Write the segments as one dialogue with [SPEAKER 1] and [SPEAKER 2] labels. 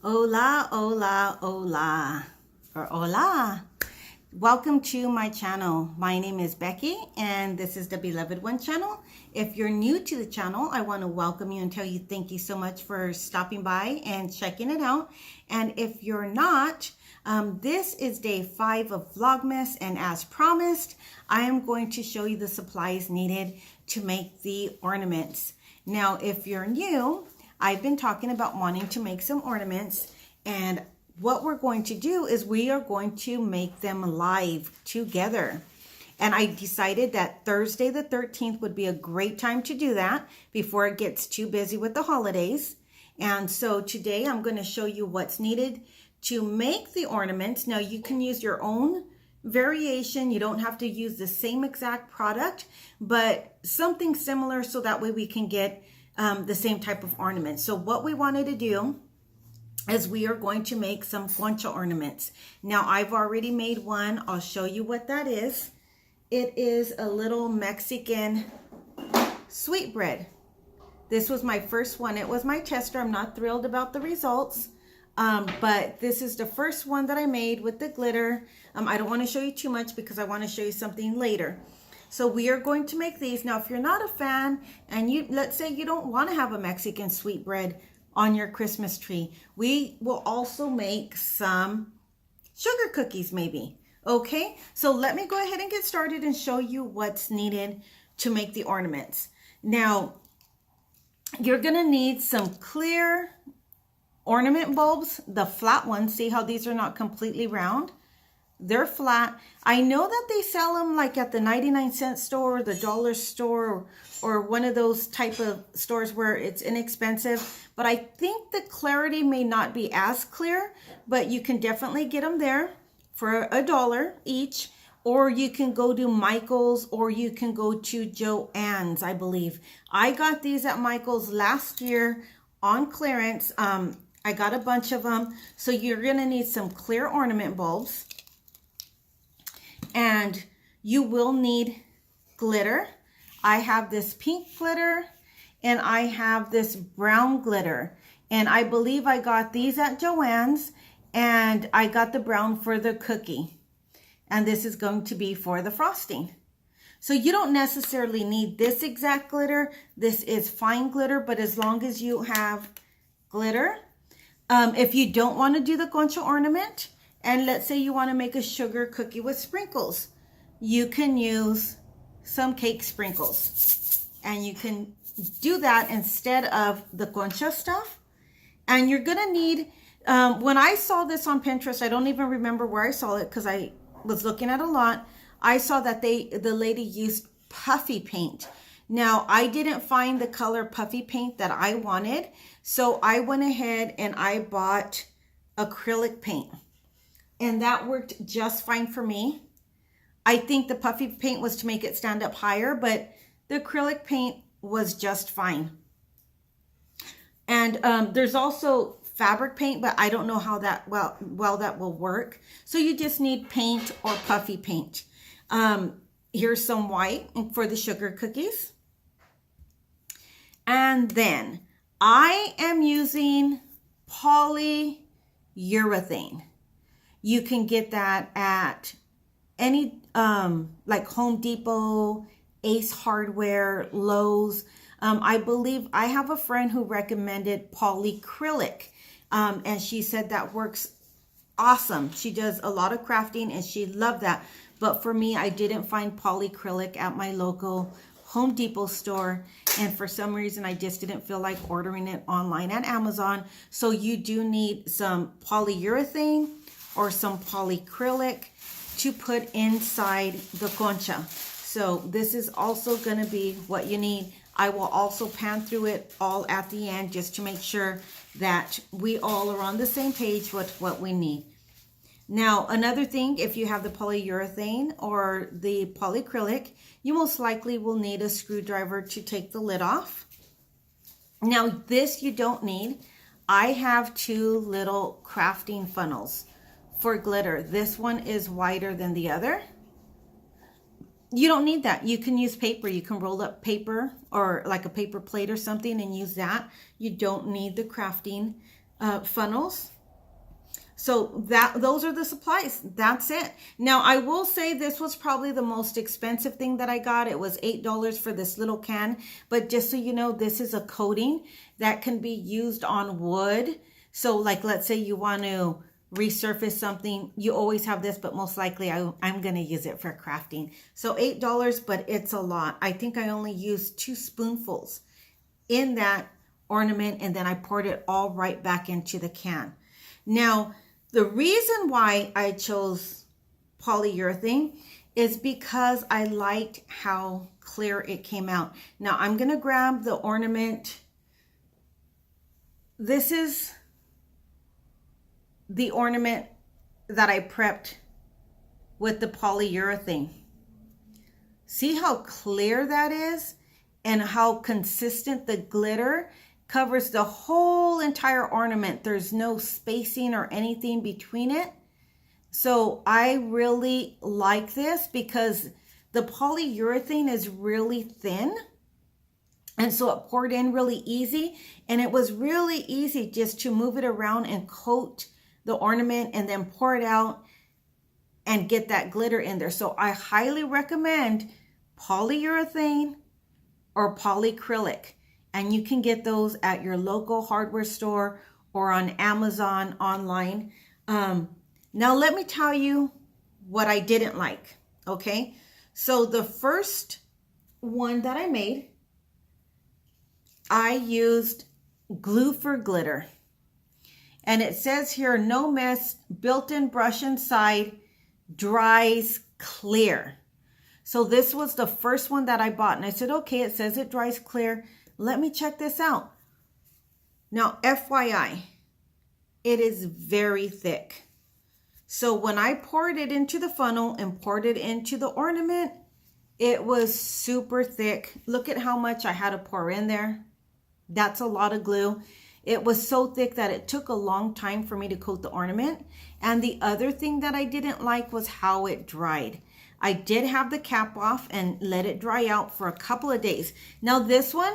[SPEAKER 1] Hola, hola, hola, or hola. Welcome to my channel. My name is Becky and this is the Beloved One channel. If you're new to the channel, I want to welcome you and tell you thank you so much for stopping by and checking it out. And if you're not, this is day 5 of Vlogmas, and as promised, I am going to show you the supplies needed to make the ornaments. Now, if you're new, I've been talking about wanting to make some ornaments, and what we're going to do is we are going to make them live together. And I decided that Thursday the 13th would be a great time to do that before it gets too busy with the holidays. And so today I'm going to show you what's needed to make the ornaments. Now you can use your own variation. You don't have to use the same exact product, but something similar so that way we can get the same type of ornament. So what we wanted to do is we are going to make some Concha ornaments. Now I've already made one. I'll show you what that is. It is a little Mexican sweetbread. This was my first one. It was my tester. I'm not thrilled about the results, but this is the first one that I made with the glitter. I don't want to show you too much because I want to show you something later. So we are going to make these. Now, if you're not a fan and let's say you don't want to have a Mexican sweetbread on your Christmas tree, we will also make some sugar cookies maybe. Okay, so let me go ahead and get started and show you what's needed to make the ornaments. Now, you're gonna need some clear ornament bulbs, the flat ones. See how these are not completely round? They're flat. I know that they sell them like at the 99-cent store, the dollar store, or one of those type of stores where it's inexpensive. But I think the clarity may not be as clear, but you can definitely get them there for $1 each. Or you can go to Michael's, or you can go to Joann's, I believe. I got these at Michael's last year on clearance. I got a bunch of them. So you're gonna need some clear ornament bulbs. And you will need glitter. I have this pink glitter and I have this brown glitter. And I believe I got these at Joann's, and I got the brown for the cookie. And this is going to be for the frosting. So you don't necessarily need this exact glitter. This is fine glitter, but as long as you have glitter. If you don't want to do the Concha ornament, and let's say you want to make a sugar cookie with sprinkles, you can use some cake sprinkles. And you can do that instead of the Concha stuff. And you're going to need, when I saw this on Pinterest, I don't even remember where I saw it because I was looking at a lot. I saw that the lady used Puffy Paint. Now, I didn't find the color Puffy Paint that I wanted. So I went ahead and I bought acrylic paint. And that worked just fine for me. I think the Puffy Paint was to make it stand up higher, but the acrylic paint was just fine. And there's also fabric paint, but I don't know how that well that will work. So you just need paint or Puffy Paint. Here's some white for the sugar cookies. And then I am using polyurethane. You can get that at any, like Home Depot, Ace Hardware, Lowe's. I believe I have a friend who recommended polyacrylic, and she said that works awesome. She does a lot of crafting and she loved that. But for me, I didn't find polyacrylic at my local Home Depot store, and for some reason I just didn't feel like ordering it online at Amazon. So you do need some polyurethane or some polyacrylic to put inside the Concha. So this is also going to be what you need. I will also pan through it all at the end just to make sure that we all are on the same page with what we need. Now, another thing, if you have the polyurethane or the polyacrylic, you most likely will need a screwdriver to take the lid off. Now, this you don't need. I have 2 little crafting funnels for glitter. This one is wider than the other. You don't need that. You can use paper. You can roll up paper or like a paper plate or something and use that. You don't need the crafting funnels. So those are the supplies. That's it. Now, I will say this was probably the most expensive thing that I got. It was $8 for this little can. But just so you know, this is a coating that can be used on wood. So like, let's say you want to resurface something, you always have this, but most likely I'm going to use it for crafting. So $8, but it's a lot. I think I only used 2 spoonfuls in that ornament, and then I poured it all right back into the can. Now, the reason why I chose polyurethane is because I liked how clear it came out. Now, I'm going to grab the ornament. This is the ornament that I prepped with the polyurethane. See how clear that is and how consistent the glitter covers the whole entire ornament. There's no spacing or anything between it. So I really like this because the polyurethane is really thin. And so it poured in really easy. And it was really easy just to move it around and coat the ornament and then pour it out and get that glitter in there. So I highly recommend polyurethane or polyacrylic. And you can get those at your local hardware store or on Amazon online. Now let me tell you what I didn't like, okay? So the first one that I made, I used glue for glitter. And it says here, no mess, built-in brush inside, dries clear. So this was the first one that I bought. And I said, okay, it says it dries clear. Let me check this out. Now, FYI, it is very thick. So when I poured it into the funnel and poured it into the ornament, it was super thick. Look at how much I had to pour in there. That's a lot of glue. It was so thick that it took a long time for me to coat the ornament. And the other thing that I didn't like was how it dried. I did have the cap off and let it dry out for a couple of days. Now this one,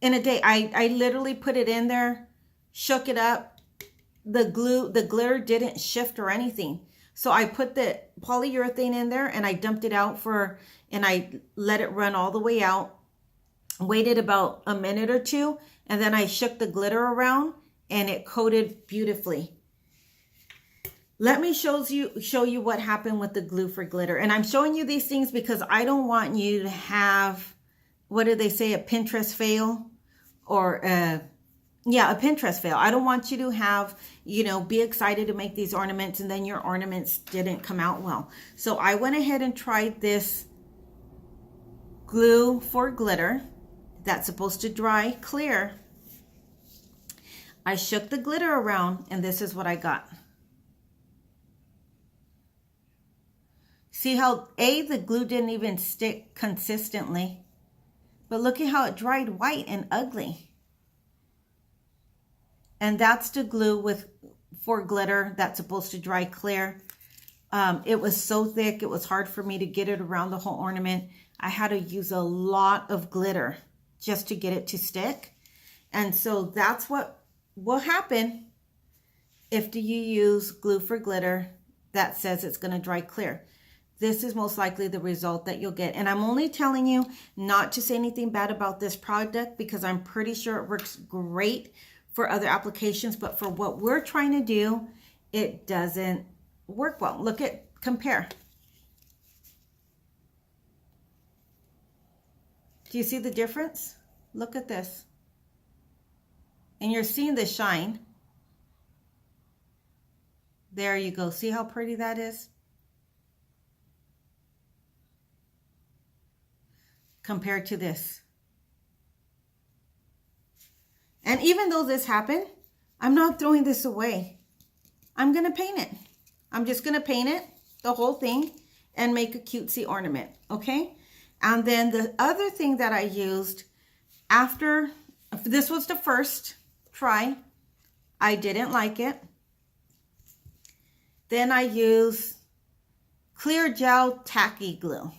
[SPEAKER 1] in a day, I literally put it in there, shook it up. The glitter didn't shift or anything. So I put the polyurethane in there and I dumped it out and I let it run all the way out. Waited about a minute or two, and then I shook the glitter around and it coated beautifully. Let me show you what happened with the glue for glitter. And I'm showing you these things because I don't want you to have, what do they say, a Pinterest fail? Or a Pinterest fail. I don't want you to have, be excited to make these ornaments and then your ornaments didn't come out well. So I went ahead and tried this glue for glitter that's supposed to dry clear. I shook the glitter around and this is what I got. See how, the glue didn't even stick consistently. But look at how it dried white and ugly. And that's the glue for glitter that's supposed to dry clear. It was so thick, it was hard for me to get it around the whole ornament. I had to use a lot of glitter just to get it to stick. And so that's what will happen if you use glue for glitter that says it's going to dry clear. This is most likely the result that you'll get. And I'm only telling you not to say anything bad about this product because I'm pretty sure it works great for other applications. But for what we're trying to do, it doesn't work well. Compare. Do you see the difference? Look at this. And you're seeing the shine. There you go. See how pretty that is? Compared to this. And even though this happened, I'm not throwing this away. I'm going to paint it. I'm just going to paint it, the whole thing, and make a cutesy ornament, okay? And then the other thing that I used after, this was the first try. I didn't like it. Then I used clear gel tacky glue.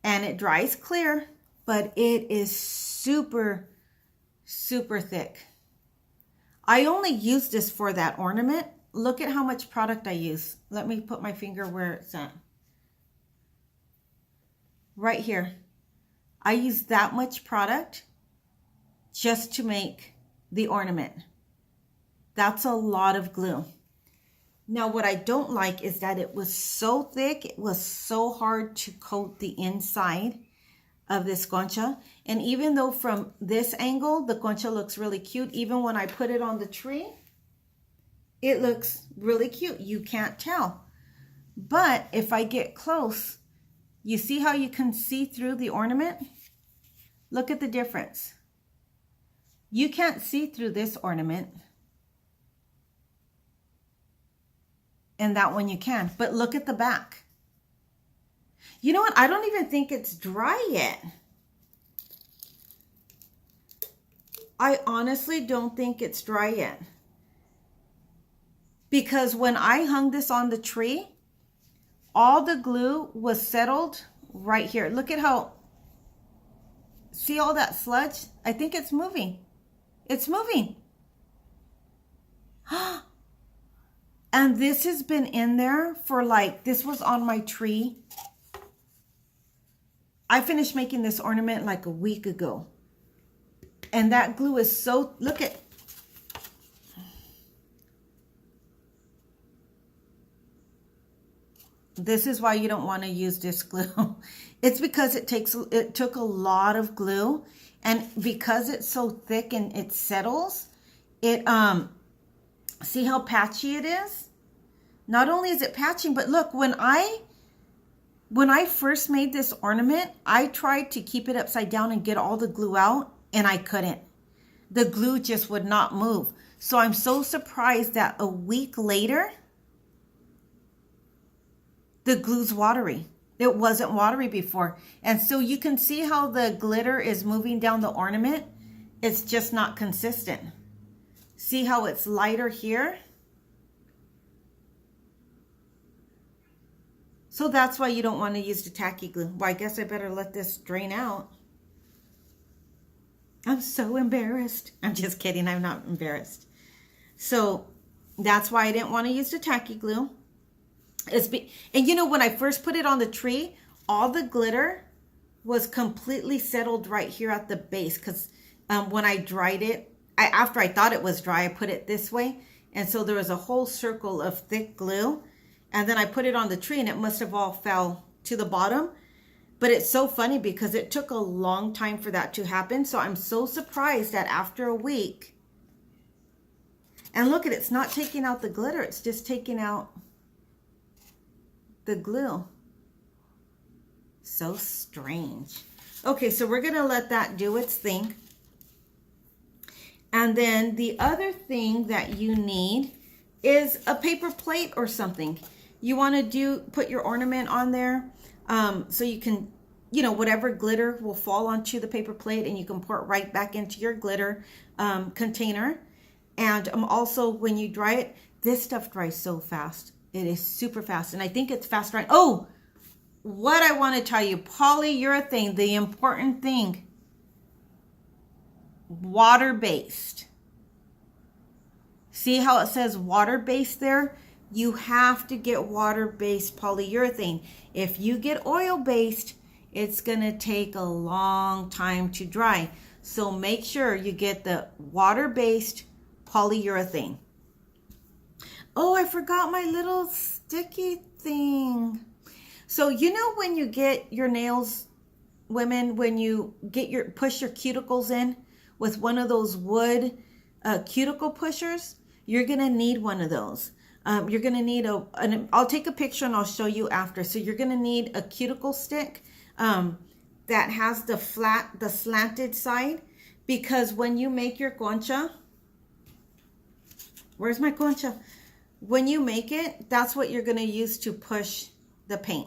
[SPEAKER 1] And it dries clear, but it is super, super thick. I only use this for that ornament. Look at how much product I use. Let me put my finger where it's at. Right here. I use that much product just to make the ornament. That's a lot of glue. Now, what I don't like is that it was so thick. It was so hard to coat the inside of this concha. And even though from this angle, the concha looks really cute, even when I put it on the tree, it looks really cute. You can't tell. But if I get close, you see how you can see through the ornament? Look at the difference. You can't see through this ornament. And that one you can. But look at the back. You know what? I don't even think it's dry yet. I honestly don't think it's dry yet. Because when I hung this on the tree, all the glue was settled right here. Look at how, see all that sludge? I think it's moving. It's moving. And this has been in there for like, this was on my tree. I finished making this ornament like a week ago. And that glue is so, look at. This is why you don't want to use this glue. It's because it took a lot of glue. And because it's so thick and it settles, see how patchy it is? Not only is it patching, but look, when I first made this ornament, I tried to keep it upside down and get all the glue out, and I couldn't. The glue just would not move. So I'm so surprised that a week later, the glue's watery. It wasn't watery before. And so you can see how the glitter is moving down the ornament. It's just not consistent. See how it's lighter here? So that's why you don't want to use the tacky glue. Well, I guess I better let this drain out. I'm so embarrassed. I'm just kidding. I'm not embarrassed. So that's why I didn't want to use the tacky glue. And you know, when I first put it on the tree, all the glitter was completely settled right here at the base. Because when I dried it, after I thought it was dry, I put it this way. And so there was a whole circle of thick glue. And then I put it on the tree and it must have all fell to the bottom. But it's so funny because it took a long time for that to happen. So I'm so surprised that after a week, and look at it, it's not taking out the glitter. It's just taking out the glue. So strange. Okay, so we're going to let that do its thing. And then the other thing that you need is a paper plate or something. You want to put your ornament on there so you can, you know, whatever glitter will fall onto the paper plate and you can pour it right back into your glitter container. And also when you dry it, this stuff dries so fast. It is super fast. And I think it's fast drying. Oh, what I want to tell you, polyurethane, the important thing, water-based. See how it says water-based there? You have to get water-based polyurethane. If you get oil-based, it's going to take a long time to dry. So make sure you get the water-based polyurethane. Oh, I forgot my little sticky thing. So you know when you get your nails, women, when you get push your cuticles in with one of those wood cuticle pushers, you're going to need one of those. You're going to need I'll take a picture and I'll show you after. So you're going to need a cuticle stick that has the slanted side, because when you make your concha, where's my concha? When you make it, that's what you're going to use to push the paint.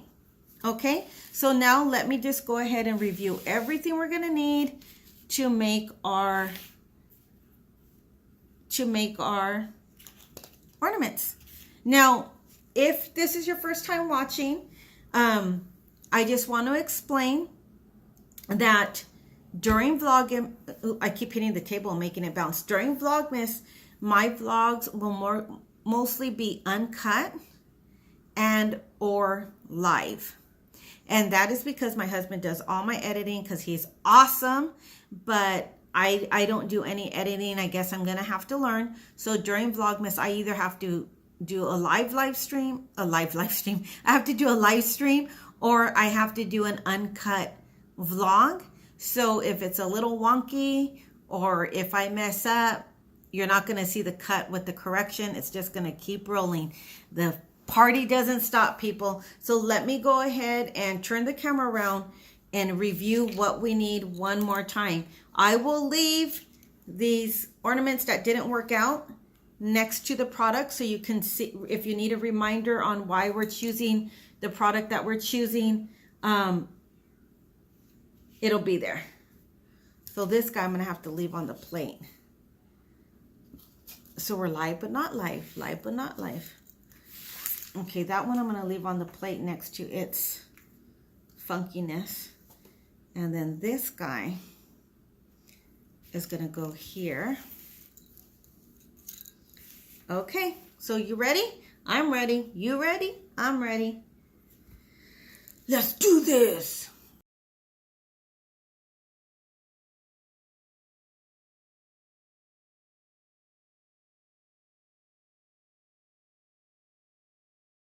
[SPEAKER 1] Okay, so now let me just go ahead and review everything we're going to need to make our ornaments. Now, if this is your first time watching, I just want to explain that during vlog, I keep hitting the table and making it bounce. During Vlogmas, my vlogs will mostly be uncut and or live. And that is because my husband does all my editing because he's awesome, but I don't do any editing. I guess I'm going to have to learn. So during Vlogmas, I either have to do a live stream. I have to do a live stream, or I have to do an uncut vlog. So if it's a little wonky or if I mess up, you're not going to see the cut with the correction. It's just going to keep rolling. The party doesn't stop, people. So let me go ahead and turn the camera around and review what we need one more time. I will leave these ornaments that didn't work out next to the product so you can see if you need a reminder on why we're choosing the product that we're choosing. It'll be there. So this guy I'm gonna have to leave on the plate. So we're live but not live, live but not live. Okay, that one I'm gonna leave on the plate next to its funkiness. And then this guy is gonna go here. Okay, so you ready? I'm ready. You ready? I'm ready. Let's do this.